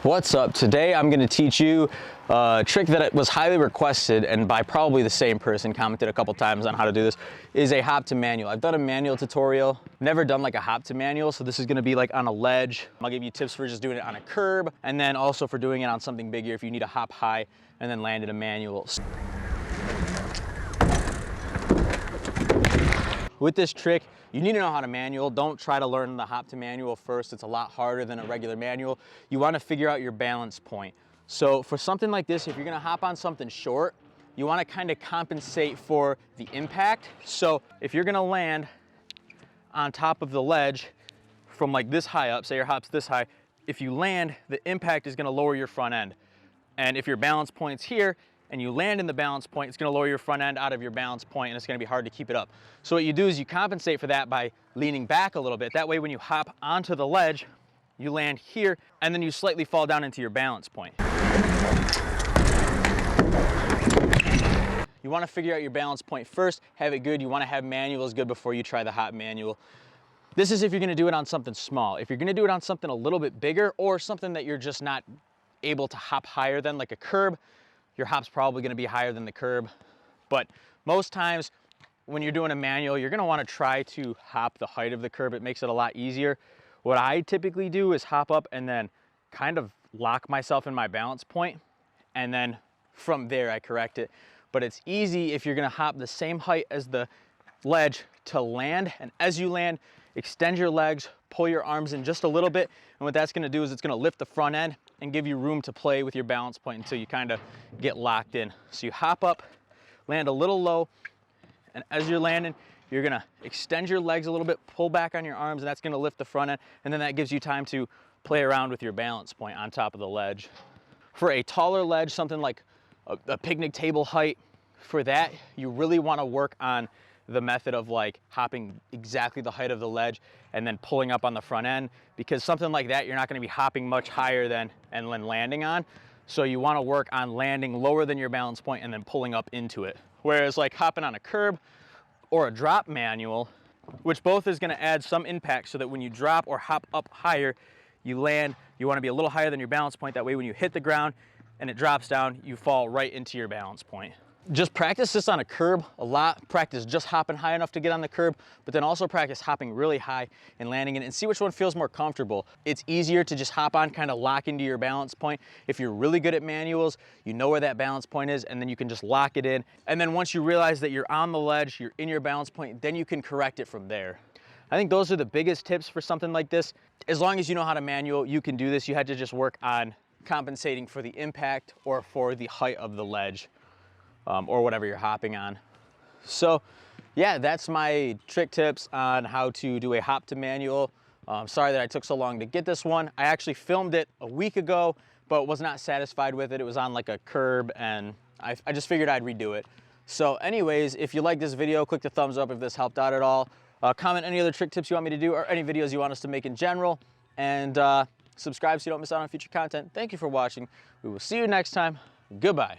What's up? Today I'm going to teach you a trick that was highly requested, and by probably the same person, commented a couple times on how to do this, is a hop to manual. I've done a manual tutorial, never done like a hop to manual, so this is going to be like on a ledge. I'll give you tips for just doing it on a curb, and then also for doing it on something bigger if you need to hop high and then land in a manual. With this trick, you need to know how to manual. Don't try to learn the hop to manual first. It's a lot harder than a regular manual. You want to figure out your balance point. So for something like this, if you're going to hop on something short, you want to kind of compensate for the impact. So if you're going to land on top of the ledge from like this high up, say your hop's this high, if you land, the impact is going to lower your front end. And if your balance point's here, and you land in the balance point, it's gonna lower your front end out of your balance point, and it's gonna be hard to keep it up. So what you do is you compensate for that by leaning back a little bit. That way when you hop onto the ledge, you land here, and then you slightly fall down into your balance point. You wanna figure out your balance point first, have it good. You wanna have manuals good before you try the hop manual. This is if you're gonna do it on something small. If you're gonna do it on something a little bit bigger, or something that you're just not able to hop higher than, like a curb, your hop's probably gonna be higher than the curb. But most times when you're doing a manual, you're gonna wanna try to hop the height of the curb. It makes it a lot easier. What I typically do is hop up and then kind of lock myself in my balance point, and then from there I correct it. But it's easy if you're gonna hop the same height as the ledge to land, and as you land, extend your legs, pull your arms in just a little bit, and what that's gonna do is it's gonna lift the front end and give you room to play with your balance point until you kind of get locked in. So you hop up, land a little low, and as you're landing, you're gonna extend your legs a little bit, pull back on your arms, and that's gonna lift the front end, and then that gives you time to play around with your balance point on top of the ledge. For a taller ledge, something like a picnic table height, for that, you really wanna work on the method of like hopping exactly the height of the ledge and then pulling up on the front end, because something like that, you're not gonna be hopping much higher than and then landing on. So you wanna work on landing lower than your balance point and then pulling up into it. Whereas like hopping on a curb or a drop manual, which both is gonna add some impact so that when you drop or hop up higher, you land, you wanna be a little higher than your balance point. That way when you hit the ground and it drops down, you fall right into your balance point. Just practice this on a curb a lot. Practice just hopping high enough to get on the curb, but then also practice hopping really high and landing in it, and see which one feels more comfortable. It's easier to just hop on, kind of lock into your balance point. If you're really good at manuals, you know where that balance point is, and then you can just lock it in. And then once you realize that you're on the ledge, you're in your balance point, then you can correct it from there. I think those are the biggest tips for something like this. As long as you know how to manual, you can do this. You had to just work on compensating for the impact or for the height of the ledge. Or whatever you're hopping on. So yeah, that's my trick tips on how to do a hop to manual. Sorry that I took so long to get this one. I actually filmed it a week ago, but was not satisfied with it. It was on like a curb, and I just figured I'd redo it. So anyways, if you like this video, click the thumbs up if this helped out at all. Comment any other trick tips you want me to do, or any videos you want us to make in general, and subscribe so you don't miss out on future content. Thank you for watching. We will see you next time. Goodbye.